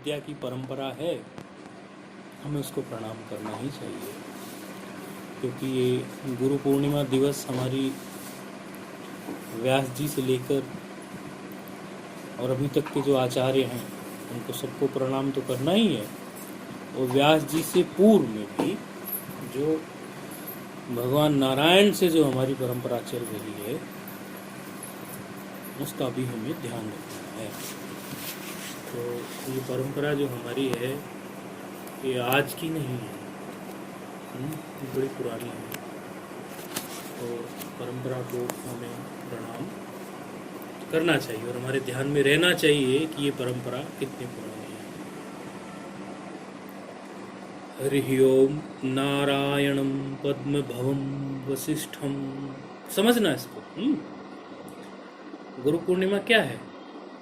विद्या की परंपरा है, हमें उसको प्रणाम करना ही चाहिए, क्योंकि ये गुरु पूर्णिमा दिवस हमारी व्यास जी से लेकर और अभी तक के जो आचार्य हैं उनको सबको प्रणाम तो करना ही है। और व्यास जी से पूर्व में भी जो भगवान नारायण से जो हमारी परंपरा चल रही है उसका भी हमें ध्यान रखना है। तो ये परंपरा जो हमारी है ये आज की नहीं है, ये बड़ी पुरानी है। तो परंपरा को हमें प्रणाम करना चाहिए और हमारे ध्यान में रहना चाहिए कि ये परंपरा कितनी पुरानी है। हरि ओम नारायणं पद्मभवं वसिष्ठं, समझना इसको। गुरु पूर्णिमा क्या है?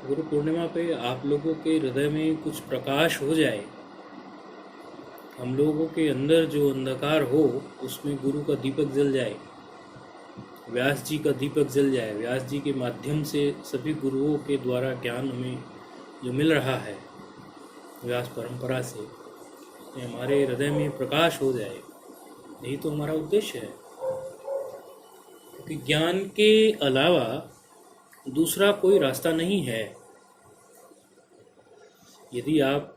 गुरु पूर्णिमा पे आप लोगों के हृदय में कुछ प्रकाश हो जाए, हम लोगों के अंदर जो अंधकार हो उसमें गुरु का दीपक जल जाए, व्यास जी का दीपक जल जाए। व्यास जी के माध्यम से सभी गुरुओं के द्वारा ज्ञान हमें जो मिल रहा है व्यास परंपरा से, ये हमारे हृदय में प्रकाश हो जाए, यही तो हमारा उद्देश्य है। क्योंकि ज्ञान के अलावा दूसरा कोई रास्ता नहीं है। यदि आप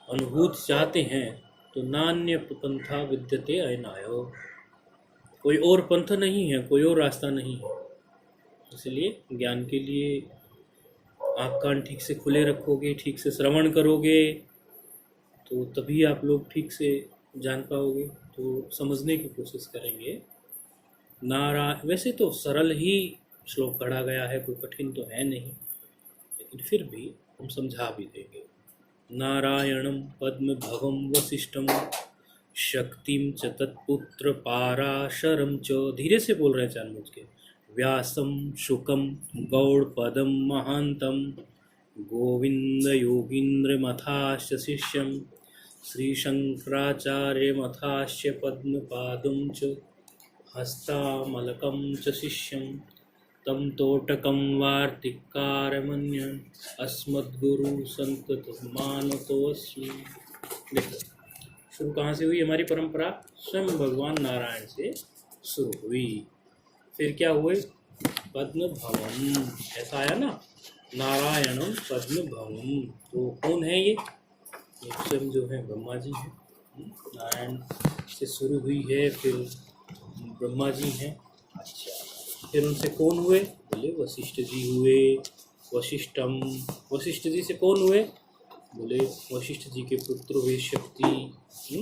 अनुभूत चाहते हैं तो नान्य पंथा विद्यते अयनायो, कोई और पंथ नहीं है, कोई और रास्ता नहीं है। इसलिए ज्ञान के लिए आप कान ठीक से खुले रखोगे, ठीक से श्रवण करोगे, तो तभी आप लोग ठीक से जान पाओगे। तो समझने की कोशिश करेंगे। वैसे तो सरल ही श्लोक पढ़ा गया है, कोई कठिन तो है नहीं, लेकिन फिर भी हम समझा भी देंगे। नारायणं पद्मभवं वसिष्ठं शक्तिं च तत्पुत्र पाराशरं च, धीरे से बोल रहे हैं जानबूझ के, व्यासं शुकं गौड़पदं महान्तं गोविंद योगीन्द्रमथाश्च शिष्यं श्रीशंकराचार्यमथाश्च पद्मपादं च हस्तामलकं च शिष्यं तम तोटकं वार्तिकारमन्यं अस्मद्गुरु संततमानतोऽस्मि। देखो शुरू कहाँ से हुई हमारी परंपरा? स्वयं भगवान नारायण से शुरू हुई। फिर क्या हुए? पद्मभवम, ऐसा आया ना, नारायणम पद्मभवम। तो कौन है ये स्वयं जो है ब्रह्मा जी हैं। नारायण से शुरू हुई है, फिर ब्रह्मा जी हैं। अच्छा, फिर उनसे कौन हुए? बोले वशिष्ठ जी हुए। वशिष्ठम, वशिष्ठ जी से कौन हुए? बोले वशिष्ठ जी के पुत्र हुए शक्ति।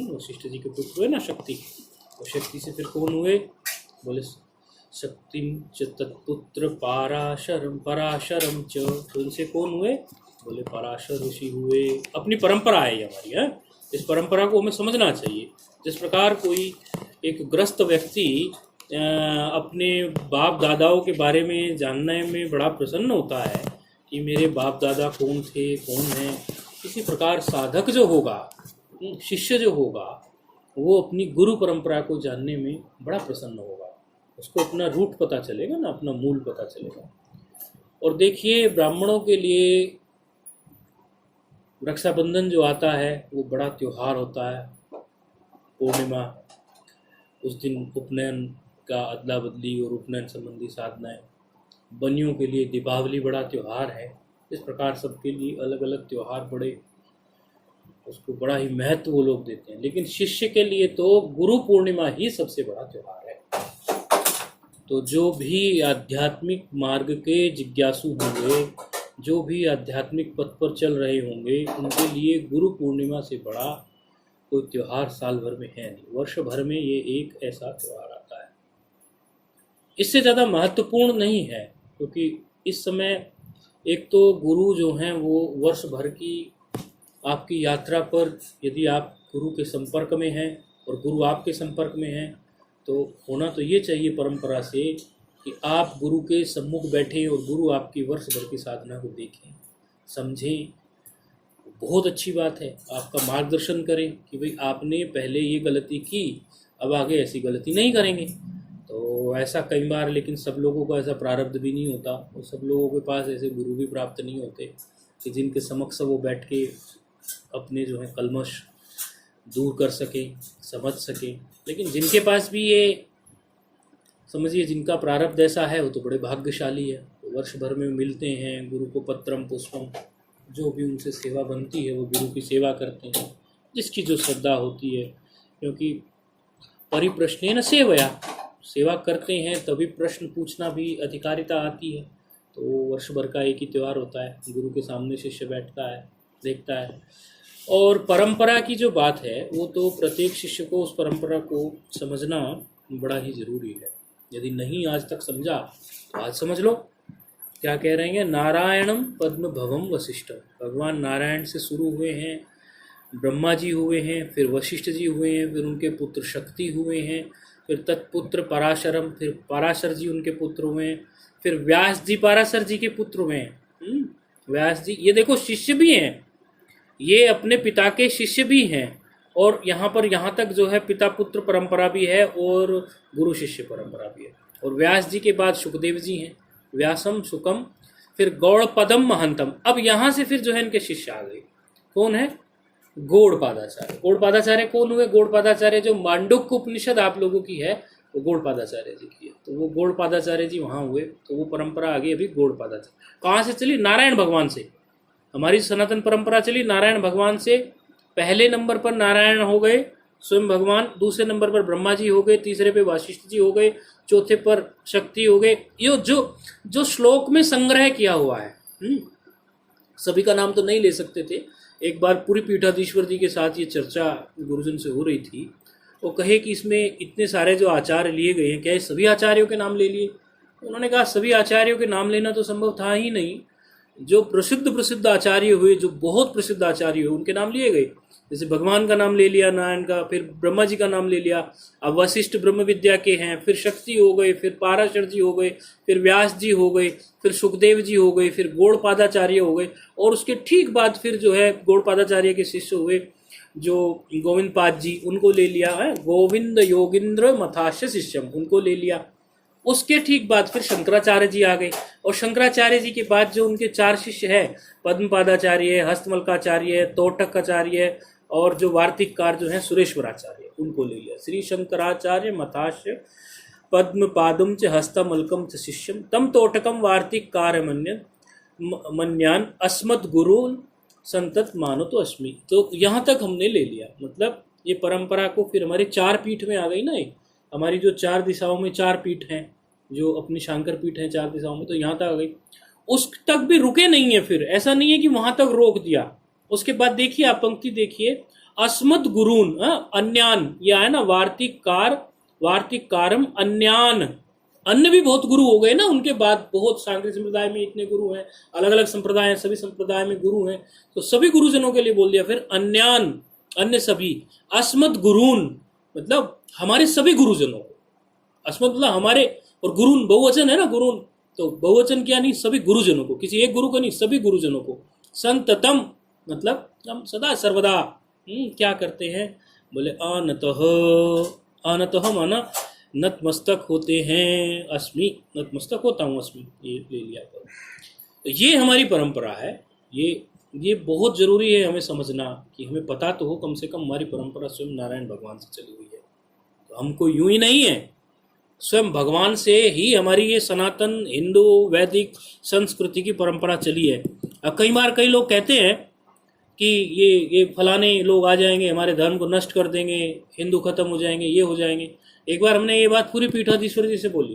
वशिष्ठ जी के पुत्र हुए ना शक्ति, और शक्ति से फिर कौन हुए? बोले शक्ति च तत्पुत्र पराशरम, पराशरम च, तो उनसे कौन हुए? बोले पराशर ऋषि हुए। अपनी परंपरा है ये हमारी है, इस परंपरा को हमें समझना चाहिए। जिस प्रकार कोई एक ग्रस्त व्यक्ति अपने बाप दादाओं के बारे में जानने में बड़ा प्रसन्न होता है कि मेरे बाप दादा कौन थे, कौन हैं, इसी प्रकार साधक जो होगा, शिष्य जो होगा, वो अपनी गुरु परंपरा को जानने में बड़ा प्रसन्न होगा। उसको अपना रूट पता चलेगा ना, अपना मूल पता चलेगा। और देखिए ब्राह्मणों के लिए रक्षाबंधन जो आता है वो बड़ा त्योहार होता है। पूर्णिमा, उस दिन उपनयन का अदला बदली और उपनयन संबंधी साधनाएं। बनियों के लिए दीपावली बड़ा त्यौहार है। इस प्रकार सबके लिए अलग अलग त्यौहार बड़े, उसको बड़ा ही महत्व वो लोग देते हैं। लेकिन शिष्य के लिए तो गुरु पूर्णिमा ही सबसे बड़ा त्यौहार है। तो जो भी आध्यात्मिक मार्ग के जिज्ञासु होंगे, जो भी आध्यात्मिक पथ पर चल रहे होंगे, उनके लिए गुरु पूर्णिमा से बड़ा कोई त्यौहार साल भर में है नहीं। वर्ष भर में ये एक ऐसा त्यौहार आता है, इससे ज़्यादा महत्वपूर्ण नहीं है। क्योंकि इस समय एक तो गुरु जो हैं वो वर्ष भर की आपकी यात्रा पर, यदि आप गुरु के संपर्क में हैं और गुरु आपके संपर्क में हैं, तो होना तो ये चाहिए परंपरा से कि आप गुरु के सम्मुख बैठें और गुरु आपकी वर्ष भर की साधना को देखें, समझें। बहुत अच्छी बात है, आपका मार्गदर्शन करें कि भाई आपने पहले ये गलती की, अब आगे ऐसी गलती नहीं करेंगे। तो ऐसा कई बार, लेकिन सब लोगों को ऐसा प्रारब्ध भी नहीं होता और सब लोगों के पास ऐसे गुरु भी प्राप्त नहीं होते। कि जिनके समक्ष वो बैठ के अपने जो है कलमश दूर कर सके, समझ सके। लेकिन जिनके पास भी ये समझिए जिनका प्रारब्ध ऐसा है वो तो बड़े भाग्यशाली है, तो वर्ष भर में मिलते हैं, गुरु को पत्रम पुष्पम जो भी उनसे सेवा बनती है वो गुरु की सेवा करते हैं, जिसकी जो श्रद्धा होती है। क्योंकि परिप्रश्नेन सेवया, सेवा करते हैं तभी प्रश्न पूछना भी अधिकारिता आती है। तो वर्ष भर का एक ही त्यौहार होता है, गुरु के सामने शिष्य बैठता है, देखता है। और परंपरा की जो बात है वो तो प्रत्येक शिष्य को उस परंपरा को समझना बड़ा ही ज़रूरी है। यदि नहीं आज तक समझा तो आज समझ लो। क्या कह रहे हैं? नारायणम पद्म भवम वशिष्ठम, भगवान नारायण से शुरू हुए हैं, ब्रह्मा जी हुए हैं, फिर वशिष्ठ जी हुए हैं, फिर उनके पुत्र शक्ति हुए हैं, फिर तत्पुत्र पराशरम, फिर पराशर जी उनके पुत्र हुए हैं, फिर व्यास जी पराशर जी के पुत्र हुए हैं। व्यास जी ये देखो शिष्य भी हैं, ये अपने पिता के शिष्य भी हैं, और यहाँ तक जो है पिता पुत्र परंपरा भी है और गुरु शिष्य परंपरा भी है। और व्यास जी के बाद सुखदेव जी हैं, व्यासम सुकम, फिर गौड़पदम महंतम। अब यहाँ से फिर जो है इनके शिष्य आ गए। कौन है? गौड़पादाचार्य। गौड़पादाचार्य कौन हुए? गौड़पादाचार्य जो मांडुक्य उपनिषद आप लोगों की है वो गौड़पादाचार्य जी की है, तो वो गौड़पादाचार्य जी वहाँ हुए, तो वो परंपरा आ गई अभी गौड़पादाचार्य। कहाँ से चली? नारायण भगवान से। हमारी सनातन परंपरा चली नारायण भगवान से। पहले नंबर पर नारायण हो गए स्वयं भगवान, दूसरे नंबर पर ब्रह्मा जी हो गए, तीसरे पे वशिष्ठ जी हो गए, चौथे पर शक्ति हो गए। ये जो श्लोक में संग्रह किया हुआ है, सभी का नाम तो नहीं ले सकते थे। एक बार पूरी पीठाधीश्वर जी के साथ ये चर्चा गुरुजन से हो रही थी, वो कहे कि इसमें इतने सारे जो आचार्य लिए गए हैं, क्या ये सभी आचार्यों के नाम ले लिए? उन्होंने कहा सभी आचार्यों के नाम लेना तो संभव था ही नहीं। जो प्रसिद्ध आचार्य हुए, जो बहुत प्रसिद्ध आचार्य हुए, उनके नाम लिए गए। जैसे भगवान का नाम ले लिया नारायण का, फिर ब्रह्मा जी का नाम ले लिया, अब वशिष्ठ ब्रह्म विद्या के हैं, फिर शक्ति हो गए, फिर पाराशर जी हो गए, फिर व्यास जी हो गए, फिर सुखदेव जी हो गए, फिर गौड़पादाचार्य हो गए, और उसके ठीक बाद फिर जो है गौड़पादाचार्य के शिष्य हुए जो गोविंद पाद जी, उनको ले लिया है, गोविंद योगिंद्र मथास्य शिष्यम, उनको ले लिया। उसके ठीक बाद फिर शंकराचार्य जी आ गए, और शंकराचार्य जी के बाद जो उनके 4 शिष्य है, पद्मपादाचार्य, हस्तमलकाचार्य, तोटकाचार्य, और जो वार्तिककार जो है सुरेश्वराचार्य, उनको ले लिया। श्री शंकराचार्य मथास्य पद्मपादम च हस्तमलकम च शिष्यम तम तोटकम वार्तिककार मन्यान अस्मत् गुरु संतत मानो तो अस्मि। तो यहाँ तक हमने ले लिया, मतलब ये परंपरा को फिर हमारे 4 पीठ में आ गई ना। हमारी जो 4 दिशाओं में 4 पीठ हैं, जो अपनी शांकर पीठ हैं 4 दिशाओं में, तो यहाँ तक आ गई। उस तक भी रुके नहीं है, फिर ऐसा नहीं है कि वहां तक रोक दिया। उसके बाद देखिए, आप पंक्ति देखिए, अस्मत् गुरून अन्यान, यह है ना वार्तिकारम अन्यान, अन्य भी बहुत गुरु हो गए ना उनके बाद। बहुत सांकरी संप्रदाय में इतने गुरु हैं, अलग अलग संप्रदाय हैं, सभी संप्रदाय में गुरु हैं, तो सभी गुरुजनों के लिए बोल दिया। फिर अन्यान, अन्य सभी, अस्मत् गुरून मतलब हमारे सभी गुरुजनों को, अस्मत् मतलब हमारे, और गुरून बहुवचन है ना, गुरून तो बहुवचन क्या नहीं, सभी गुरुजनों को, किसी एक गुरु को नहीं, सभी गुरुजनों को। संततम मतलब हम सदा सर्वदा क्या करते हैं? बोले आनतः माना नतमस्तक होते हैं, अस्मि नतमस्तक होता हूँ, अस्मि ये ले लिया करो। तो ये हमारी परंपरा है। ये बहुत ज़रूरी है हमें समझना, कि हमें पता तो हो कम से कम हमारी परंपरा स्वयं नारायण भगवान से चली हुई है। तो हमको यूं ही नहीं है, स्वयं भगवान से ही हमारी ये सनातन हिंदू वैदिक संस्कृति की परंपरा चली है। अब कई बार कई लोग कहते हैं कि ये फलाने लोग आ जाएंगे, हमारे धर्म को नष्ट कर देंगे, हिंदू खत्म हो जाएंगे, ये हो जाएंगे। एक बार हमने ये बात पूरी पीठाधीश्वर जी से बोली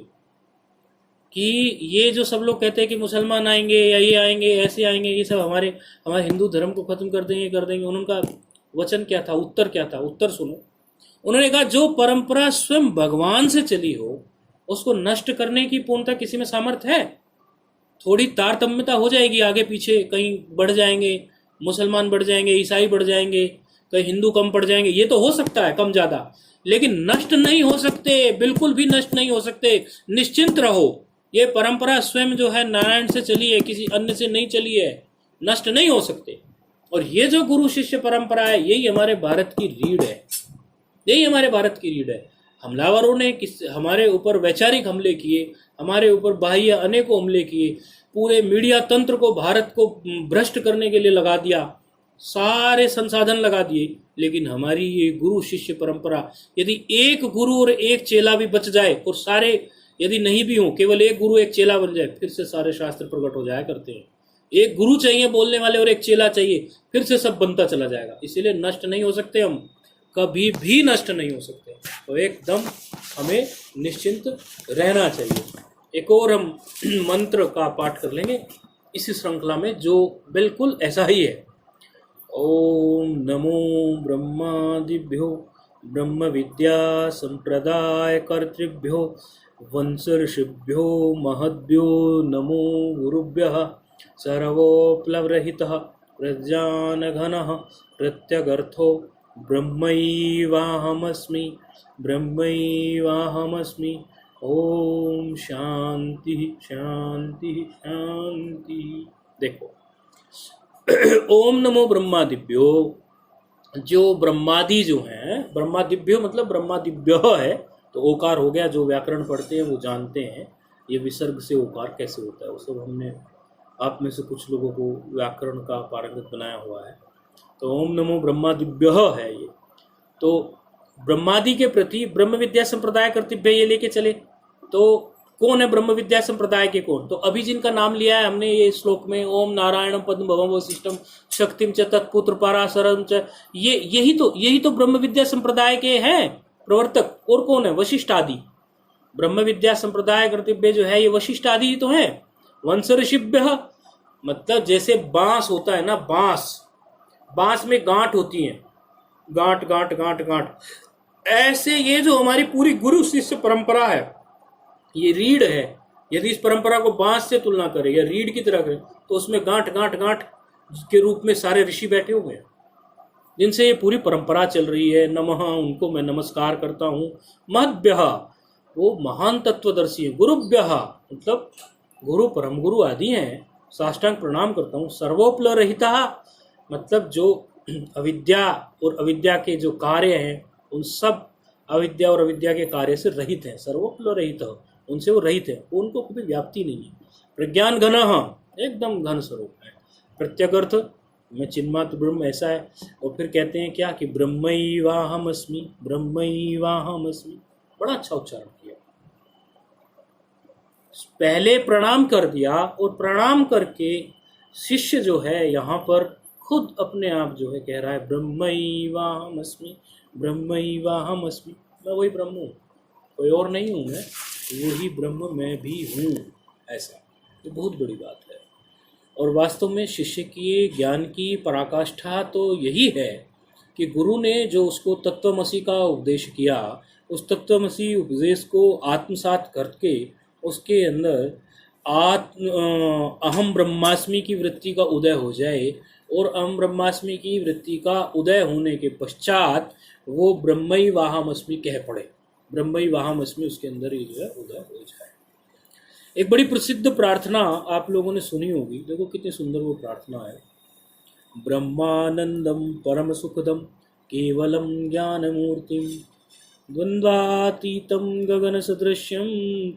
कि ये जो सब लोग कहते हैं कि मुसलमान आएंगे या ये आएंगे, ऐसे आएंगे, ये सब हमारे हिंदू धर्म को खत्म कर देंगे। उनका वचन क्या था, उत्तर क्या था? उत्तर सुनो। उन्होंने कहा जो परंपरा स्वयं भगवान से चली हो उसको नष्ट करने की पूर्णता किसी में सामर्थ्य है? थोड़ी तारतम्यता हो जाएगी, आगे पीछे कहीं बढ़ जाएंगे, मुसलमान बढ़ जाएंगे, ईसाई बढ़ जाएंगे, कहीं हिंदू कम पड़ जाएंगे, ये तो हो सकता है कम ज्यादा, लेकिन नष्ट नहीं हो सकते, बिल्कुल भी नष्ट नहीं हो सकते। निश्चिंत रहो, ये परंपरा स्वयं जो है नारायण से चली है, किसी अन्य से नहीं चली है, नष्ट नहीं हो सकते। और ये जो गुरु शिष्य परंपरा है, यही हमारे भारत की रीढ़ है, यही हमारे भारत की रीढ़ है। हमलावरों ने हमारे ऊपर वैचारिक हमले किए, हमारे ऊपर बाह्य अनेकों हमले किए, पूरे मीडिया तंत्र को, भारत को भ्रष्ट करने के लिए लगा दिया, सारे संसाधन लगा दिए। लेकिन हमारी ये गुरु शिष्य परंपरा, यदि एक गुरु और एक चेला भी बच जाए, और सारे यदि नहीं भी हो, केवल एक गुरु एक चेला बन जाए, फिर से सारे शास्त्र प्रकट हो जाया करते हैं। एक गुरु चाहिए बोलने वाले और एक चेला चाहिए, फिर से सब बनता चला जाएगा। इसीलिए नष्ट नहीं हो सकते, हम कभी भी नष्ट नहीं हो सकते। तो एकदम हमें निश्चिंत रहना चाहिए। एक और हम मंत्र का पाठ कर लेंगे इसी श्रृंखला में, जो बिल्कुल ऐसा ही है। ओम नमो ब्रह्मादिभ्यो ब्रह्म विद्या संप्रदाय कर्तृभ्यो वंश ऋषिभ्यो महद्भ्यो नमो गुरुभ्यः सर्वोपलवरहितः प्रज्ञानघनः प्रत्यगर्थो ब्रह्मैवाहमस्मि ब्रह्मैवाहमस्मि। ओम शांति शांति शांति। देखो, ओम नमो ब्रह्मादिभ्यो, जो ब्रह्मादि जो हैं, ब्रह्मादिभ्यो मतलब ब्रह्मादिभ्य है, तो ओकार हो गया। जो व्याकरण पढ़ते हैं वो जानते हैं ये विसर्ग से ओकार कैसे होता है। वो सब हमने आप में से कुछ लोगों को व्याकरण का पारंगत बनाया हुआ है। तो ओम नमो ब्रह्मादिभ्य है ये। तो ब्रह्मादि के प्रति ब्रह्म विद्या संप्रदाय कर्तव्य ये लेके चले। तो कौन है ब्रह्म विद्या संप्रदाय के? कौन? तो अभी जिनका नाम लिया है हमने ये श्लोक में, ओम नारायणम पद्म भवम वशिष्ठम शक्तिम च तत्पुत्र पराशरम च, यही तो ब्रह्म विद्या संप्रदाय के हैं प्रवर्तक। और कौन है? वशिष्ठ आदि। ब्रह्म विद्या संप्रदाय कर्तव्य जो है ये वशिष्ठ आदि ही तो है। वंश ऋषिभ्य मतलब जैसे बांस होता है ना, बांस में गांठ होती है, गांठ गांठ गांठ गांठ, ऐसे ये जो हमारी पूरी गुरु शिष्य परंपरा है ये रीढ़ है। यदि इस परंपरा को बांस से तुलना करें या रीढ़ की तरह करें तो उसमें गांठ गांठ गांठ के रूप में सारे ऋषि बैठे हुए हैं, जिनसे ये पूरी परंपरा चल रही है। नमः, उनको मैं नमस्कार करता हूँ। महद्भ्यः, वो महान तत्वदर्शी है। गुरुभ्यः मतलब गुरु परम गुरु आदि हैं, साष्टांग प्रणाम करता हूँ। सर्वोपलरहितः मतलब जो अविद्या और अविद्या के जो कार्य हैं उन सब अविद्या और अविद्या के कार्य से रहित है। सर्वोपलरहितः उनसे वो रहित है, उनको कभी व्याप्ति नहीं है। प्रज्ञान घन, एकदम घन स्वरूप है। प्रत्यगर्थ में चिन्मात्र ब्रह्म ऐसा है। और फिर कहते हैं क्या कि ब्रह्मैवाहमस्मि ब्रह्मैवाहमस्मि। बड़ा अच्छा उच्चारण किया। पहले प्रणाम कर दिया और प्रणाम करके शिष्य जो है यहाँ पर खुद अपने आप जो है कह रहा है ब्रह्मैवाहमस्मि ब्रह्मैवाहमस्मि। मैं वही ब्रह्म हूँ, कोई और नहीं हूँ, मैं वही ब्रह्म मैं भी हूँ। ऐसा ये बहुत बड़ी बात है। और वास्तव में शिष्य की ज्ञान की पराकाष्ठा तो यही है कि गुरु ने जो उसको तत्वमसि का उपदेश किया, उस तत्वमसि उपदेश को आत्मसात करके उसके अंदर अहम ब्रह्मास्मि की वृत्ति का उदय हो जाए। और अहम ब्रह्मास्मि की वृत्ति का उदय होने के पश्चात वो ब्रह्मैवाहमस्मि कह पड़े। ब्रह्मैवाहमस्मि उसके अंदर ही जो है उदय हो जाए। एक बड़ी प्रसिद्ध प्रार्थना आप लोगों ने सुनी होगी, देखो कितनी सुंदर वो प्रार्थना है। ब्रह्मानंदम परम सुखदम केवलम ज्ञानमूर्तिम द्वंद्वातीतं गगन सदृश्यं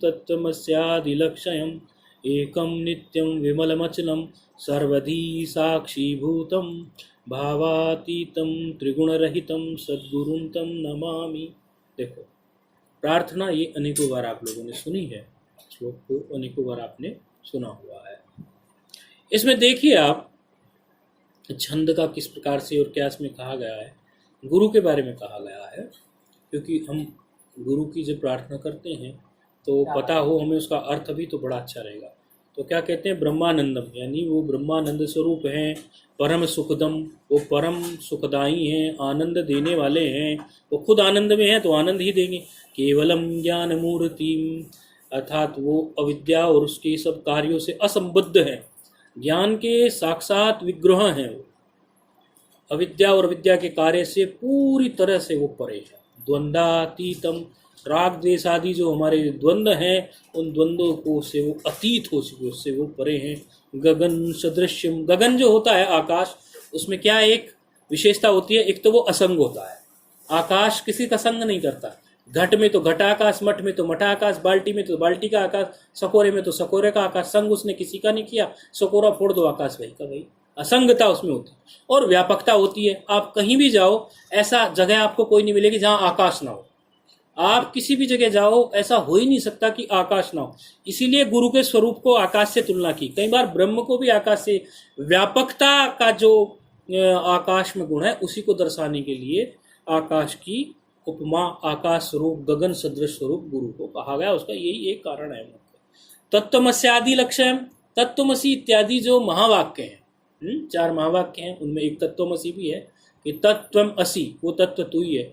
तत्त्वमस्यादिलक्ष्यम् एकं नित्यं विमलमचलं सर्वधी साक्षीभूतं भावातीतं त्रिगुणरहितं सद्गुरुं तं नमामि। देखो प्रार्थना ये अनेकों बार आप लोगों ने सुनी है, श्लोक को अनेकों बार आपने सुना हुआ है। इसमें देखिए आप छंद का किस प्रकार से और क्या इसमें कहा गया है। गुरु के बारे में कहा गया है, क्योंकि हम गुरु की जब प्रार्थना करते हैं तो पता हो हमें उसका अर्थ भी तो बड़ा अच्छा रहेगा। तो क्या कहते हैं? ब्रह्मानंदम, यानी वो ब्रह्मानंद स्वरूप हैं। परम सुखदम, वो परम सुखदाई हैं, आनंद देने वाले हैं। वो खुद आनंद में हैं तो आनंद ही देंगे। केवलम ज्ञान मूर्तिम, अर्थात वो अविद्या और उसके सब कार्यों से असंबद्ध हैं, ज्ञान के साक्षात विग्रह हैं। वो अविद्या और विद्या के कार्य से पूरी तरह से वो परे है। द्वंद्वातीतम, राग द्वेष आदि जो हमारे द्वंद्व हैं उन द्वंद्वों को से वो अतीत हो चुके, उससे वो परे हैं। गगन सदृश्यम, गगन जो होता है आकाश, उसमें क्या एक विशेषता होती है? एक तो वो असंग होता है, आकाश किसी का संग नहीं करता। घट में तो घटाकाश, मठ में तो मठाकाश, बाल्टी में तो बाल्टी का आकाश, सकोरे में तो सकोरे का आकाश। संग उसने किसी का नहीं किया, सकोरा फोड़ दो आकाश भाई का भाई। असंगता उसमें होती है और व्यापकता होती है। आप कहीं भी जाओ, ऐसा जगह आपको कोई नहीं मिलेगी जहां आकाश ना हो। आप किसी भी जगह जाओ, ऐसा हो ही नहीं सकता कि आकाश ना हो। इसीलिए गुरु के स्वरूप को आकाश से तुलना की। कई बार ब्रह्म को भी आकाश से, व्यापकता का जो आकाश में गुण है उसी को दर्शाने के लिए आकाश की उपमा, आकाश स्वरूप, गगन सदृश स्वरूप गुरु को कहा गया। उसका यही एक कारण है। तत्वमस्यादि लक्ष्य, तत्वमसी इत्यादि जो महावाक्य हैं, 4 महावाक्य हैं, उनमें एक तत्वमसी भी है कि तत्वम असी, वो तत्व तू ही है।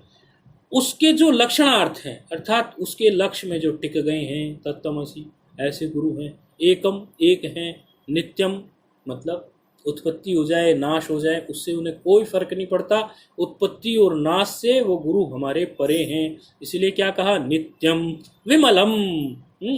उसके जो लक्षणार्थ हैं, अर्थात उसके लक्ष्य में जो टिक गए हैं, तत्वमसी ऐसे गुरु हैं। एकम, एक हैं। नित्यम, मतलब उत्पत्ति हो जाए नाश हो जाए उससे उन्हें कोई फर्क नहीं पड़ता। उत्पत्ति और नाश से वो गुरु हमारे परे हैं। इसलिए क्या कहा, नित्यम। विमलम,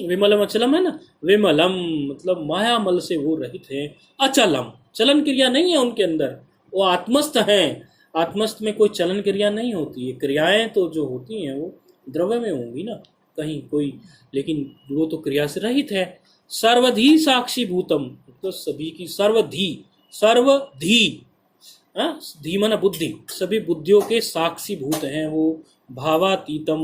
विमलम अचलम है ना, विमलम मतलब मायामल से वो रहित हैं। अचलम, चलन क्रिया नहीं है उनके अंदर, वो आत्मस्थ हैं। आत्मस्थ में कोई चलन क्रिया नहीं होती है। क्रियाएं तो जो होती हैं वो द्रव्य में होंगी ना कहीं कोई, लेकिन वो तो क्रिया से रहित है। सर्वधी साक्षी भूतम, तो सभी की, सर्वधी, सर्वधी, धी मन बुद्धि, सभी बुद्धियों के साक्षी भूत हैं वो। भावातीतम,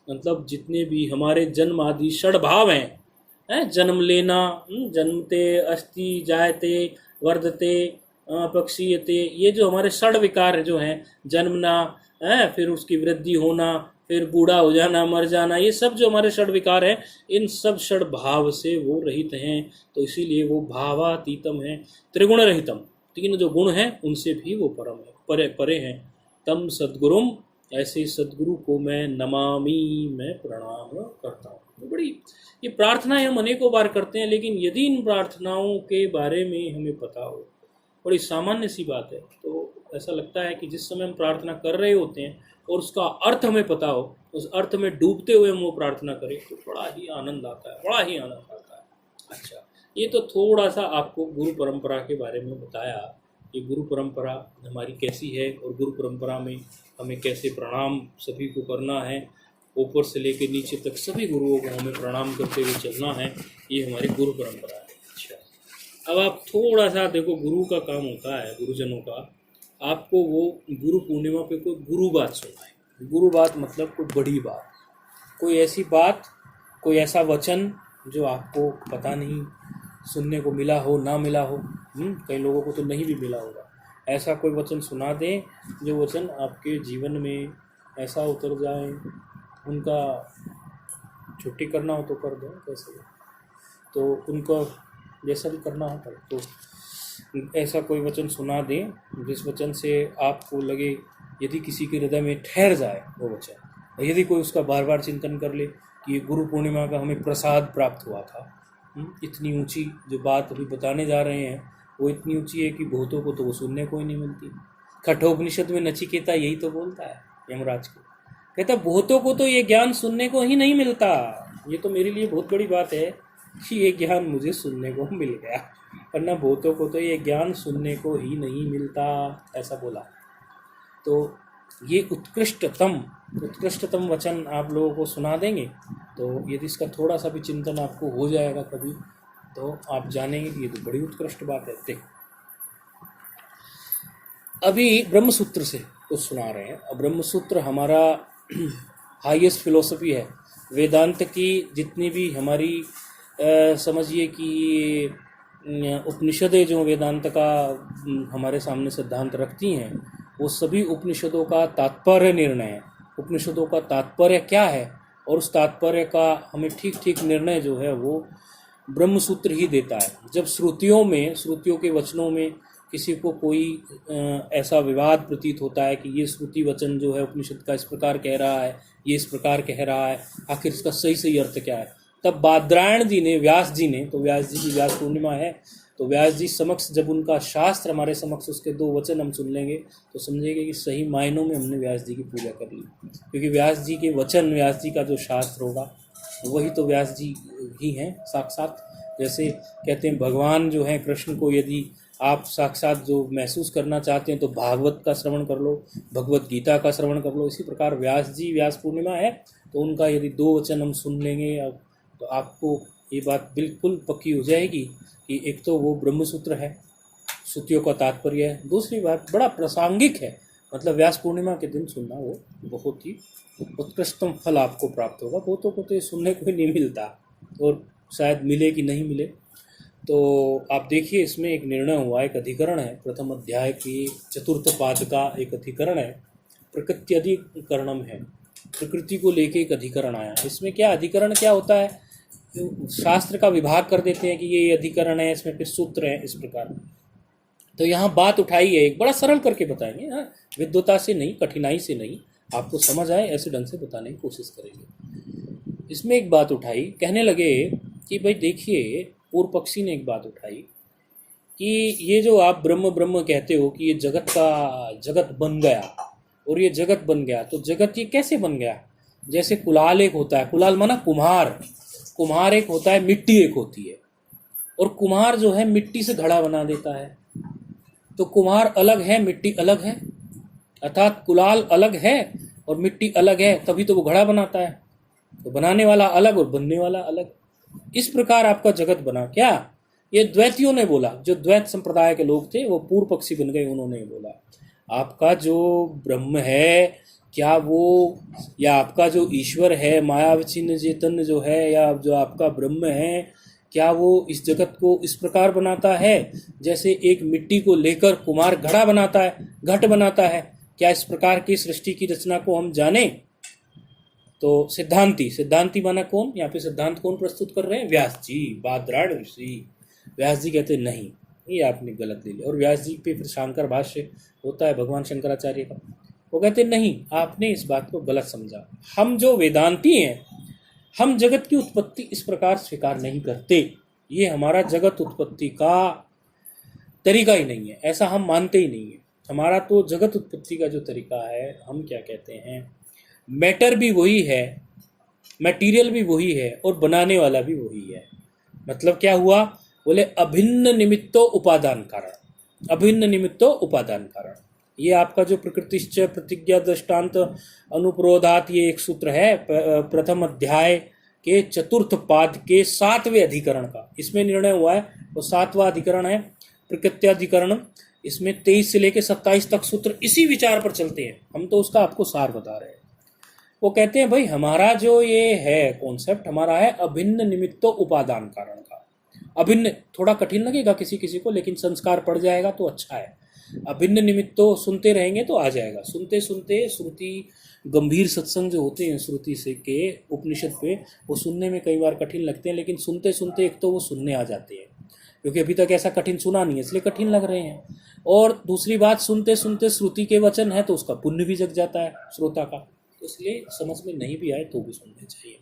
मतलब जितने भी हमारे जन्म आदि षड भाव हैं, जन्म लेना, जन्मते, अस्ति, जायते, वर्धते, पक्षीयते, ये जो हमारे षड विकार जो हैं, जन्मना, फिर उसकी वृद्धि होना, फिर बूढ़ा हो जाना, मर जाना, ये सब जो हमारे षड विकार हैं, इन सब षड भाव से वो रहित हैं। तो इसीलिए वो भावातीतम है। त्रिगुण रहितम, 3 जो गुण हैं उनसे भी वो परम है, परे परे हैं। तम सद्गुरुम, ऐसे सद्गुरु को मैं नमामि, मैं प्रणाम करता हूँ। तो बड़ी ये प्रार्थनाएं हम अनेकों बार करते हैं, लेकिन यदि इन प्रार्थनाओं के बारे में हमें पता हो, बड़ी सामान्य सी बात है, तो ऐसा लगता है कि जिस समय हम प्रार्थना कर रहे होते हैं और उसका अर्थ हमें पता हो, उस अर्थ में डूबते हुए हम वो प्रार्थना करें तो बड़ा ही आनंद आता है, बड़ा ही आनंद आता है। अच्छा, ये तो थोड़ा सा आपको गुरु परंपरा के बारे में बताया कि गुरु परंपरा हमारी कैसी है और गुरु परंपरा में हमें कैसे प्रणाम सभी को करना है, ऊपर से लेकर नीचे तक सभी गुरुओं को हमें प्रणाम करते हुए चलना है। ये हमारी गुरु परंपरा है। अच्छा, अब आप थोड़ा सा देखो, गुरु का काम होता है, गुरुजनों का, आपको वो गुरु पूर्णिमा पे कोई गुरु बात सुनाए। गुरु बात मतलब कोई बड़ी बात, कोई ऐसी बात, कोई ऐसा वचन जो आपको पता नहीं सुनने को मिला हो, ना मिला हो। कई लोगों को तो नहीं भी मिला होगा। ऐसा कोई वचन सुना दें जो वचन आपके जीवन में ऐसा उतर जाए, उनका छुट्टी करना हो तो कर दो, कैसे तो उनको जैसा भी करना हो कर। तो ऐसा कोई वचन सुना दें जिस वचन से आपको लगे, यदि किसी के हृदय में ठहर जाए वो वचन, यदि कोई उसका बार बार चिंतन कर ले कि ये गुरु पूर्णिमा का हमें प्रसाद प्राप्त हुआ था। इतनी ऊंची जो बात अभी बताने जा रहे हैं वो इतनी ऊंची है कि भूतों को तो वो सुनने को ही नहीं मिलती। कठोपनिषद में नचिकेता यही तो बोलता है यमराज को, कहता भूतों को तो ये ज्ञान सुनने को ही नहीं मिलता। ये तो मेरे लिए बहुत बड़ी बात है कि ये ज्ञान मुझे सुनने को मिल गया, वरना भूतों को तो ये ज्ञान सुनने को ही नहीं मिलता, ऐसा बोला। तो ये उत्कृष्टतम वचन आप लोगों को सुना देंगे, तो यदि इसका थोड़ा सा भी चिंतन आपको हो जाएगा कभी, तो आप जानेंगे कि ये तो बड़ी उत्कृष्ट बात है। देखो, अभी ब्रह्मसूत्र से कुछ सुना रहे हैं। अब ब्रह्मसूत्र हमारा हाईएस्ट फिलोसफी है। वेदांत की जितनी भी हमारी समझिए कि उपनिषदें जो वेदांत का हमारे सामने सिद्धांत रखती हैं, वो सभी उपनिषदों का तात्पर्य निर्णय है। उपनिषदों का तात्पर्य क्या है और उस तात्पर्य का हमें ठीक ठीक निर्णय जो है वो ब्रह्मसूत्र ही देता है। जब श्रुतियों के वचनों में किसी को कोई ऐसा विवाद प्रतीत होता है कि ये श्रुति वचन जो है उपनिषद का इस प्रकार कह रहा है, ये इस प्रकार कह रहा है, आखिर इसका सही अर्थ क्या है, तब बादरायण जी ने, व्यास जी ने, तो व्यास जी की व्यास पूर्णिमा है, तो व्यास जी समक्ष जब उनका शास्त्र हमारे समक्ष, उसके 2 वचन हम सुन लेंगे तो समझेंगे कि सही मायनों में हमने व्यास जी की पूजा कर ली। क्योंकि व्यास जी के वचन, व्यास जी का जो शास्त्र होगा वही तो व्यास जी ही हैं साक्षात। जैसे कहते हैं भगवान जो हैं कृष्ण को यदि आप साक्षात जो महसूस करना चाहते हैं तो भागवत का श्रवण कर लो, भगवत गीता का श्रवण कर लो। इसी प्रकार व्यास जी, व्यास पूर्णिमा है तो उनका यदि 2 वचन हम सुन लेंगे अब, तो आपको ये बात बिल्कुल पक्की हो जाएगी कि एक तो वो ब्रह्मसूत्र है, श्रुतियों का तात्पर्य है, दूसरी बात बड़ा प्रासंगिक है, मतलब व्यास पूर्णिमा के दिन सुनना वो बहुत ही उत्कृष्टतम फल आपको प्राप्त होगा। बहुतों को तो ये सुनने को ही नहीं मिलता, और शायद मिले कि नहीं मिले। तो आप देखिए इसमें एक निर्णय हुआ, एक अधिकरण है, प्रथम अध्याय की चतुर्थ पाद का एक अधिकरण है, प्रकृति अधिकरणम है, प्रकृति को लेके एक अधिकरण आया। इसमें क्या अधिकरण क्या होता है, शास्त्र का विभाग कर देते हैं कि ये अधिकरण है, इसमें फिर सूत्र है, इस प्रकार। तो यहाँ बात उठाई है, एक बड़ा सरल करके बताएंगे, हाँ, विद्वता से नहीं, कठिनाई से नहीं, आपको समझ आए ऐसे ढंग से बताने की कोशिश करेंगे। इसमें एक बात उठाई, कहने लगे कि भाई देखिए, पूर्व पक्षी ने एक बात उठाई कि ये जो आप ब्रह्म ब्रह्म कहते हो कि ये जगत बन गया, और ये जगत बन गया, तो जगत ये कैसे बन गया? जैसे कुलाल एक होता है, कुलाल माना कुम्हार, कुम्हार एक होता है, मिट्टी एक होती है, और कुम्हार जो है मिट्टी से घड़ा बना देता है। तो कुम्हार अलग है, मिट्टी अलग है, अर्थात कुलाल अलग है और मिट्टी अलग है, तभी तो वो घड़ा बनाता है। तो बनाने वाला अलग और बनने वाला अलग। इस प्रकार आपका जगत बना। क्या ये द्वैतियों ने बोला, जो द्वैत संप्रदाय के लोग थे वो पूर्व पक्षी बन गए, उन्होंने बोला आपका जो ब्रह्म है क्या वो, या आपका जो ईश्वर है मायावचिन्न चेतन जो है, या जो आपका ब्रह्म है, क्या वो इस जगत को इस प्रकार बनाता है जैसे एक मिट्टी को लेकर कुम्हार घड़ा बनाता है, घट बनाता है? क्या इस प्रकार की सृष्टि की रचना को हम जाने? तो सिद्धांती माना कौन? यहाँ पे सिद्धांत कौन प्रस्तुत कर रहे हैं? व्यास जी, बादरायण ऋषि। व्यास जी कहते नहीं, ये आपने गलत ले लिया। और व्यास जी पे फिर शांकर भाष्य होता है भगवान शंकराचार्य का, वो कहते नहीं, आपने इस बात को गलत समझा। हम जो वेदांती हैं, हम जगत की उत्पत्ति इस प्रकार स्वीकार नहीं करते, ये हमारा जगत उत्पत्ति का तरीका ही नहीं है, ऐसा हम मानते ही नहीं है। हमारा तो जगत उत्पत्ति का जो तरीका है, हम क्या कहते हैं, मैटर भी वही है, मटेरियल भी वही है, और बनाने वाला भी वही है। मतलब क्या हुआ? बोले अभिन्न निमित्तो उपादान कारण, अभिन्न निमित्तो उपादान कारण। ये आपका जो प्रकृतिश्च प्रतिज्ञा दृष्टांत अनुप्रोधात, ये एक सूत्र है प्रथम अध्याय के चतुर्थ पाद के 7वें अधिकरण का, इसमें निर्णय हुआ है। वो 7वां अधिकरण है प्रकृत्याधिकरण। इसमें 23 से लेकर 27 तक सूत्र इसी विचार पर चलते हैं, हम तो उसका आपको सार बता रहे हैं। वो कहते हैं भाई हमारा जो ये है कॉन्सेप्ट, हमारा है अभिन्न निमित्तो उपादान कारण का। अभिन्न थोड़ा कठिन लगेगा किसी किसी को, लेकिन संस्कार पड़ जाएगा तो अच्छा है। अभिन्न निमित्तो सुनते रहेंगे तो आ जाएगा, सुनते सुनते श्रुति, गंभीर सत्संग जो होते हैं श्रुति से के उपनिषद पे, वो सुनने में कई बार कठिन लगते हैं, लेकिन सुनते सुनते एक तो वो सुनने आ जाते हैं, क्योंकि अभी तक ऐसा कठिन सुना नहीं है इसलिए कठिन लग रहे हैं। और दूसरी बात, सुनते सुनते श्रुति के वचन है तो उसका पुण्य भी जग जाता है श्रोता का, तो इसलिए समझ में नहीं भी आए तो भी सुनने चाहिए।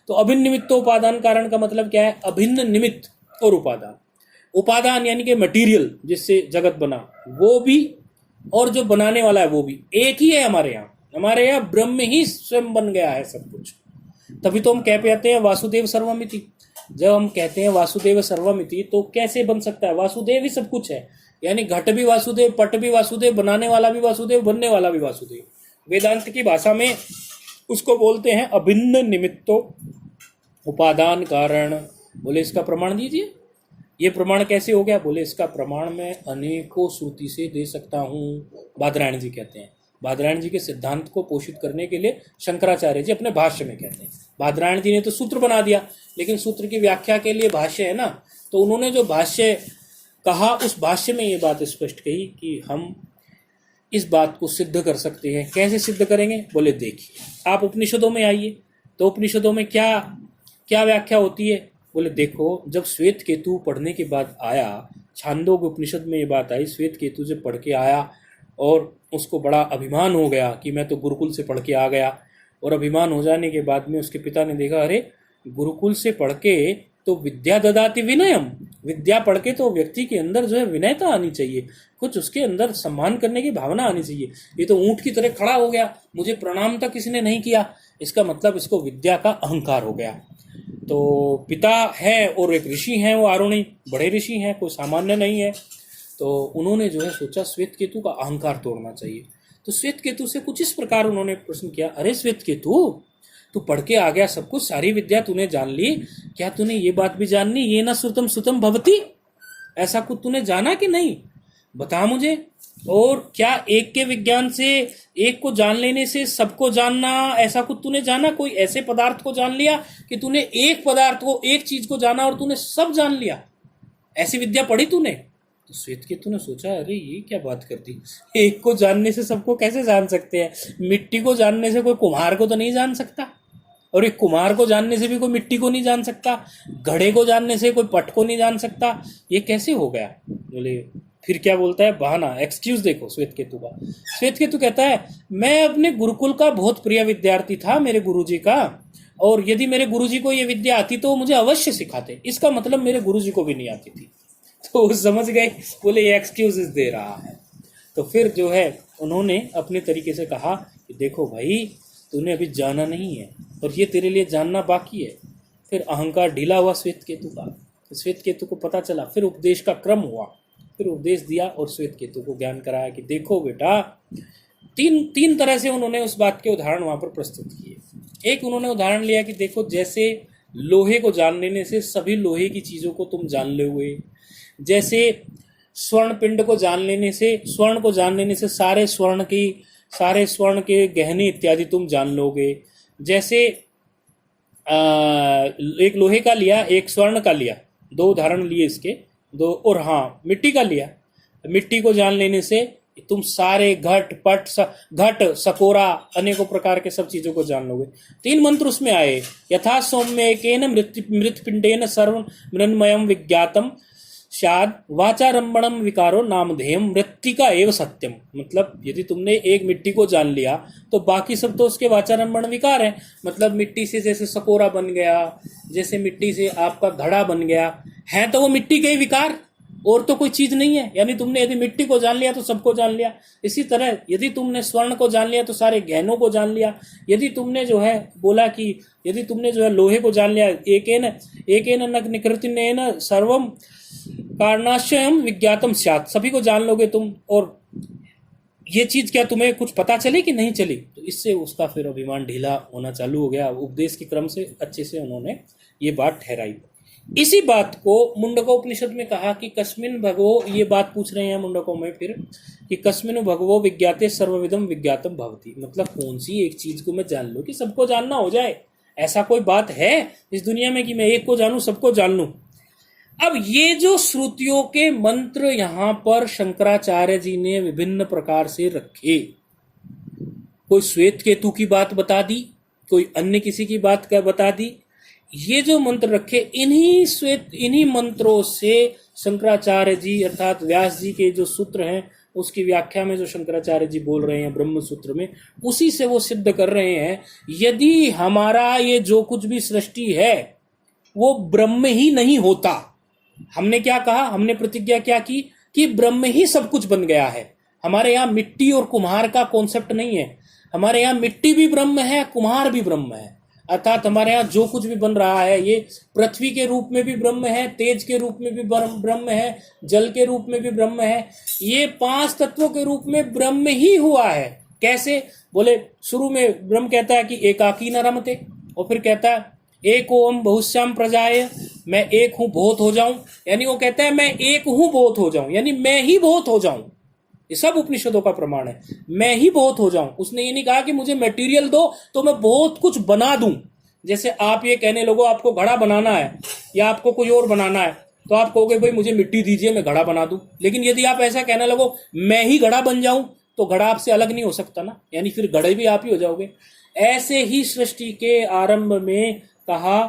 तो अभिन्न निमित्तो उपादान कारण का मतलब क्या है? अभिन्न निमित्त और उपादान। उपादान यानी कि मटेरियल जिससे जगत बना, वो भी, और जो बनाने वाला है वो भी एक ही है। हमारे यहाँ ब्रह्म ही स्वयं बन गया है सब कुछ। तभी तो हम कह पाते हैं वासुदेव सर्वमिति। जब हम कहते हैं वासुदेव सर्वमिति, तो कैसे बन सकता है? वासुदेव ही सब कुछ है, यानी घट भी वासुदेव, पट भी वासुदेव, बनाने वाला भी वासुदेव, बनने वाला भी वासुदेव। वेदांत की भाषा में उसको बोलते हैं अभिन्न निमित्तो उपादान कारण। बोले इसका प्रमाण दीजिए। ये प्रमाण कैसे हो गया? बोले इसका प्रमाण मैं अनेकों श्रुति से दे सकता हूँ। बादरायण जी कहते हैं, बादरायण जी के सिद्धांत को पोषित करने के लिए शंकराचार्य जी अपने भाष्य में कहते हैं। बादरायण जी ने तो सूत्र बना दिया, लेकिन सूत्र की व्याख्या के लिए भाष्य है ना, तो उन्होंने जो भाष्य कहा उस भाष्य में ये बात स्पष्ट कही कि हम इस बात को सिद्ध कर सकते हैं। कैसे सिद्ध करेंगे? बोले देखिए, आप उपनिषदों में आइए, तो उपनिषदों में क्या क्या व्याख्या होती है? बोले देखो, जब श्वेत केतु पढ़ने के बाद आया, छांदोग्य उपनिषद में ये बात आई, श्वेत केतु जब पढ़ के आया और उसको बड़ा अभिमान हो गया कि मैं तो गुरुकुल से पढ़ के आ गया, और अभिमान हो जाने के बाद में उसके पिता ने देखा, अरे गुरुकुल से पढ़ के तो विद्या ददाति विनयम, विद्या पढ़ के तो व्यक्ति के अंदर जो है विनयता आनी चाहिए, कुछ उसके अंदर सम्मान करने की भावना आनी चाहिए। ये तो ऊंट की तरह खड़ा हो गया, मुझे प्रणाम तक किसी ने नहीं किया, इसका मतलब इसको विद्या का अहंकार हो गया। तो पिता है और एक ऋषि हैं, वो आरुणी बड़े ऋषि हैं, कोई सामान्य नहीं है। तो उन्होंने जो है सोचा श्वेत केतु का अहंकार तोड़ना चाहिए। तो श्वेत केतु से कुछ इस प्रकार उन्होंने प्रश्न किया, अरे श्वेत केतु, तू पढ़ के आ गया सब कुछ, सारी विद्या तूने जान ली, क्या तूने ये बात भी जान ली, ये ना श्रुतम सुतम भवती, ऐसा कुछ तूने जाना कि नहीं, बता मुझे। और क्या एक के विज्ञान से, एक को जान लेने से सबको जानना, ऐसा कुछ तूने जाना, कोई ऐसे पदार्थ को जान लिया कि तूने एक पदार्थ को, एक चीज को जाना और तूने सब जान लिया, ऐसी विद्या पढ़ी तूने? तो श्वेतकेतु ने सोचा, अरे ये क्या बात करती, एक को जानने से सबको कैसे जान सकते हैं, मिट्टी को जानने से कोई कुम्हार को तो नहीं जान सकता, और एक कुम्हार को जानने से भी कोई मिट्टी को नहीं जान सकता, घड़े को जानने से कोई पट को नहीं जान सकता, ये कैसे हो गया? बोले फिर क्या बोलता है, बहाना, एक्सक्यूज देखो श्वेतकेतु का। श्वेतकेतु कहता है, मैं अपने गुरुकुल का बहुत प्रिय विद्यार्थी था, मेरे गुरुजी का, और यदि मेरे गुरुजी को ये विद्या आती तो वो मुझे अवश्य सिखाते, इसका मतलब मेरे गुरुजी को भी नहीं आती थी। तो समझ गए, बोले ये एक्सक्यूजेस दे रहा है। तो फिर जो है उन्होंने अपने तरीके से कहा कि देखो भाई, तूने अभी जाना नहीं है और ये तेरे लिए जानना बाकी है। फिर अहंकार ढीला हुआ श्वेतकेतु का, श्वेतकेतु को पता चला, फिर उपदेश का क्रम हुआ, फिर उपदेश दिया और श्वेतकेतु को ज्ञान कराया कि देखो बेटा, तीन तरह से उन्होंने उस बात के उदाहरण वहां पर प्रस्तुत किए। एक उन्होंने उदाहरण लिया कि देखो, जैसे लोहे को जान लेने से सभी लोहे की चीजों को तुम जान लोगे, जैसे स्वर्ण पिंड को जान लेने से, स्वर्ण को जान लेने से सारे स्वर्ण के गहने इत्यादि तुम जान लोगे, जैसे एक लोहे का लिया, एक स्वर्ण का लिया, दो उदाहरण लिए इसके दो, और हाँ मिट्टी का लिया, मिट्टी को जान लेने से तुम सारे घट पट घट सकोरा अनेकों प्रकार के सब चीजों को जान लोगे। तीन मंत्र उसमें आए, यथा सौम्य एकेन मृत पिंडेन सर्व मृन्मयम विज्ञातम शाद वाचारंभणम विकारो नामधेयम मृत्तिका एव सत्यम। मतलब यदि तुमने एक मिट्टी को जान लिया तो बाकी सब तो उसके वाचारंभण विकार है। मतलब मिट्टी से जैसे सकोरा बन गया, जैसे मिट्टी से आपका घड़ा बन गया, है तो वो मिट्टी के ही विकार, और तो कोई चीज नहीं है। यानी तुमने यदि मिट्टी को जान लिया तो सबको जान लिया। इसी तरह यदि तुमने स्वर्ण को जान लिया तो सारे गहनों को जान लिया। यदि तुमने जो है बोला कि यदि तुमने जो है लोहे को जान लिया, एकेन निकृतिनेन सर्वम कारणाशयम विज्ञातम स्यात्, सभी को जान लोगे तुम, और ये चीज क्या तुम्हें कुछ पता चले कि नहीं चली? तो इससे उसका फिर अभिमान ढीला होना चालू हो गया। उपदेश के क्रम से अच्छे से उन्होंने ये बात ठहराई। इसी बात को मुंडको उपनिषद में कहा कि कस्मिन भगवो, ये बात पूछ रहे हैं मुंडकों में फिर कि कस्मिन भगवो विज्ञाते सर्वविदम विज्ञातम भवति। मतलब कौन सी एक चीज को मैं जान लूं कि सबको जानना हो जाए? ऐसा कोई बात है इस दुनिया में कि मैं एक को जानूं सबको जान लूं? अब ये जो श्रुतियों के मंत्र यहाँ पर शंकराचार्य जी ने विभिन्न प्रकार से रखे, कोई श्वेतकेतु की बात बता दी, कोई अन्य किसी की बात बता दी। ये जो मंत्र रखे, इन्हीं मंत्रों से शंकराचार्य जी अर्थात व्यास जी के जो सूत्र हैं उसकी व्याख्या में जो शंकराचार्य जी बोल रहे हैं ब्रह्म सूत्र में, उसी से वो सिद्ध कर रहे हैं यदि हमारा ये जो कुछ भी सृष्टि है वो ब्रह्म ही नहीं होता। हमने क्या कहा, हमने प्रतिज्ञा क्या की कि ब्रह्म ही सब कुछ बन गया है। हमारे यहाँ मिट्टी और कुम्हार का कॉन्सेप्ट नहीं है। हमारे यहाँ मिट्टी भी ब्रह्म है, कुम्हार भी ब्रह्म है। अर्थात हमारे यहाँ जो कुछ भी बन रहा है ये पृथ्वी के रूप में भी ब्रह्म है, तेज के रूप में भी ब्रह्म है, जल के रूप में भी ब्रह्म है। ये पांच तत्वों के रूप में ब्रह्म ही हुआ है। कैसे? बोले शुरू में ब्रह्म कहता है कि एकाकी न रमते, और फिर कहता है एक ओम बहुश्याम प्रजाए, मैं एक हूं बहुत हो जाऊं। यानी वो कहता है मैं एक हूं बहुत हो जाऊं, यानी मैं ही बहुत हो जाऊं। ये सब उपनिषदों का प्रमाण है, मैं ही बहुत हो जाऊं। उसने ये नहीं कहा कि मुझे मटेरियल दो तो मैं बहुत कुछ बना दूं। जैसे आप ये कहने लगो आपको घड़ा बनाना है या आपको कोई और बनाना है तो आप कहोगे भाई मुझे मिट्टी दीजिए मैं घड़ा बना दूं। लेकिन यदि आप ऐसा कहने लगो मैं ही घड़ा बन जाऊं तो घड़ा आपसे अलग नहीं हो सकता ना, यानी फिर घड़े भी आप ही हो जाओगे। ऐसे ही सृष्टि के आरंभ में कहा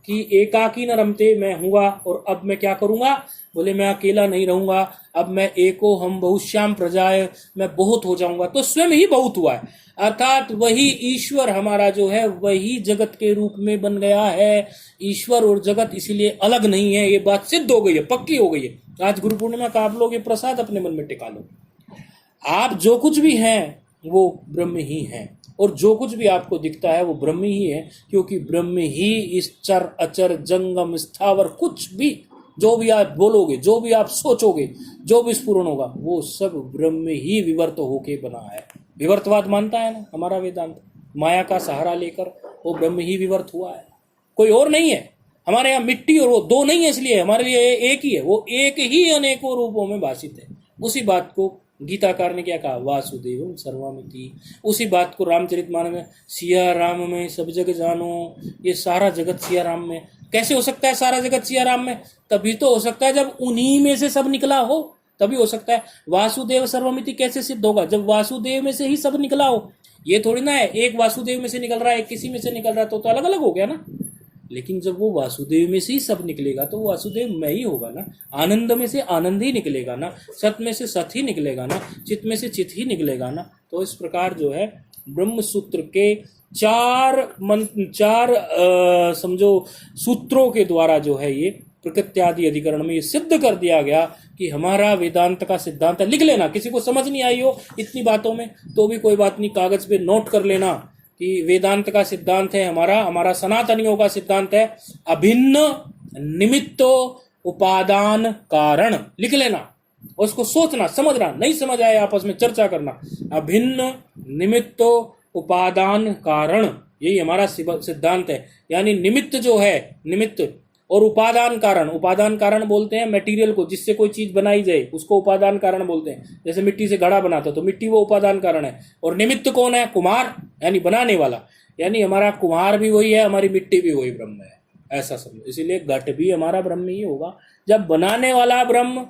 कि एकाकी न रमते, मैं हुआ और अब मैं क्या करूंगा? बोले मैं अकेला नहीं रहूंगा, अब मैं एको हम बहुश्याम प्रजाए, मैं बहुत हो जाऊंगा। तो स्वयं ही बहुत हुआ है, अर्थात वही ईश्वर हमारा जो है वही जगत के रूप में बन गया है। ईश्वर और जगत इसीलिए अलग नहीं है। ये बात सिद्ध हो गई है, पक्की हो गई है। आज गुरु पूर्णिमा का आप लोग ये प्रसाद अपने मन में टिका लो। आप जो कुछ भी हैं वो ब्रह्म ही है, और जो कुछ भी आपको दिखता है वो ब्रह्म ही है, क्योंकि ब्रह्म ही इस चर अचर जंगम स्थावर कुछ भी जो भी आप बोलोगे, जो भी आप सोचोगे, जो भी स्फुरण होगा वो सब ब्रह्म ही विवर्त होके बना है। विवर्तवाद मानता है ना हमारा वेदांत, माया का सहारा लेकर वो ब्रह्म ही विवर्त हुआ है, कोई और नहीं है। हमारे यहाँ मिट्टी और वो दो नहीं है, इसलिए हमारे लिए एक ही है, वो एक ही अनेकों रूपों में भाषित है। उसी बात को गीताकार ने क्या कहा, वासुदेव सर्वमिति। उसी बात को रामचरितमानस में सिया राम में सब जग जानो, ये सारा जगत सिया राम में। कैसे हो सकता है सारा जगत सिया राम में? तभी तो हो सकता है जब उन्हीं में से सब निकला हो, तभी हो सकता है। वासुदेव सर्वमिति कैसे सिद्ध होगा? जब वासुदेव में से ही सब निकला हो। ये थोड़ी ना है एक वासुदेव में से निकल रहा है, एक किसी में से निकल रहा है, तो अलग अलग हो गया ना। लेकिन जब वो वासुदेव में से ही सब निकलेगा तो वो वासुदेव में ही होगा ना। आनंद में से आनंद ही निकलेगा ना, सत में से सत ही निकलेगा ना, चित में से चित ही निकलेगा ना। तो इस प्रकार जो है ब्रह्म सूत्र के चार समझो सूत्रों के द्वारा जो है ये प्रकृत्यादि अधिकरण में ये सिद्ध कर दिया गया कि हमारा वेदांत का सिद्धांत है। लिख लेना, किसी को समझ नहीं आई हो इतनी बातों में तो भी कोई बात नहीं, कागज पे नोट कर लेना कि वेदांत का सिद्धांत है हमारा सनातनियों का सिद्धांत है अभिन्न निमित्तो उपादान कारण। लिख लेना और उसको सोचना, समझना, नहीं समझ आए आपस में चर्चा करना। अभिन्न निमित्तो उपादान कारण, यही हमारा सिद्धांत है। यानी निमित्त जो है, निमित्त और उपादान कारण। उपादान कारण बोलते हैं मटेरियल को, जिससे कोई चीज बनाई जाए उसको उपादान कारण बोलते हैं। जैसे मिट्टी से घड़ा बनाता तो मिट्टी वो उपादान कारण है। और निमित्त कौन है? कुम्हार, यानी बनाने वाला। यानी हमारा कुम्हार भी वही है, हमारी मिट्टी भी वही ब्रह्म है, ऐसा समझो। इसीलिए घट भी हमारा ब्रह्म ही होगा। जब बनाने वाला ब्रह्म,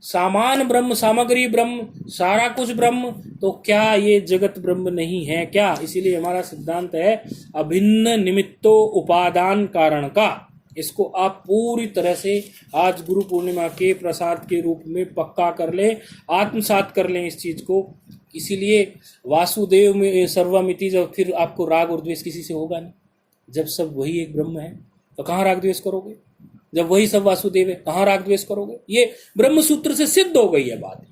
सामान ब्रह्म, सामग्री ब्रह्म, सारा कुछ ब्रह्म, तो क्या ये जगत ब्रह्म नहीं है क्या? इसीलिए हमारा सिद्धांत है अभिन्न निमित्तो उपादान कारण का। इसको आप पूरी तरह से आज गुरु पूर्णिमा के प्रसाद के रूप में पक्का कर लें, आत्मसात कर लें इस चीज को। इसीलिए वासुदेव में सर्वमिति, जब फिर आपको राग और द्वेष किसी से होगा नहीं। जब सब वही एक ब्रह्म है तो कहाँ राग द्वेष करोगे? जब वही सब वासुदेव है कहाँ राग द्वेष करोगे? ये ब्रह्म सूत्र से सिद्ध हो गई है बात।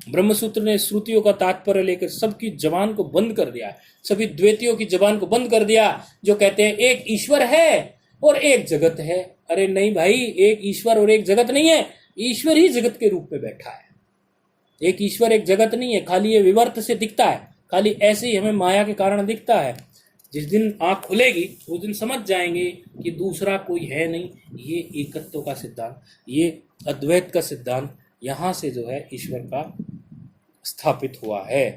ब्रह्म सूत्र ने श्रुतियों का तात्पर्य लेकर सबकी जबान को बंद कर दिया, सभी द्वैतियों की जबान को बंद कर दिया जो कहते हैं एक ईश्वर है और एक जगत है। अरे नहीं भाई, एक ईश्वर और एक जगत नहीं है, ईश्वर ही जगत के रूप में बैठा है। एक ईश्वर एक जगत नहीं है, खाली ये विवर्त से दिखता है, खाली ऐसे ही हमें माया के कारण दिखता है। जिस दिन आंख खुलेगी उस दिन समझ जाएंगे कि दूसरा कोई है नहीं। ये एकत्व का सिद्धांत, ये अद्वैत का सिद्धांत यहाँ से जो है ईश्वर का स्थापित हुआ है।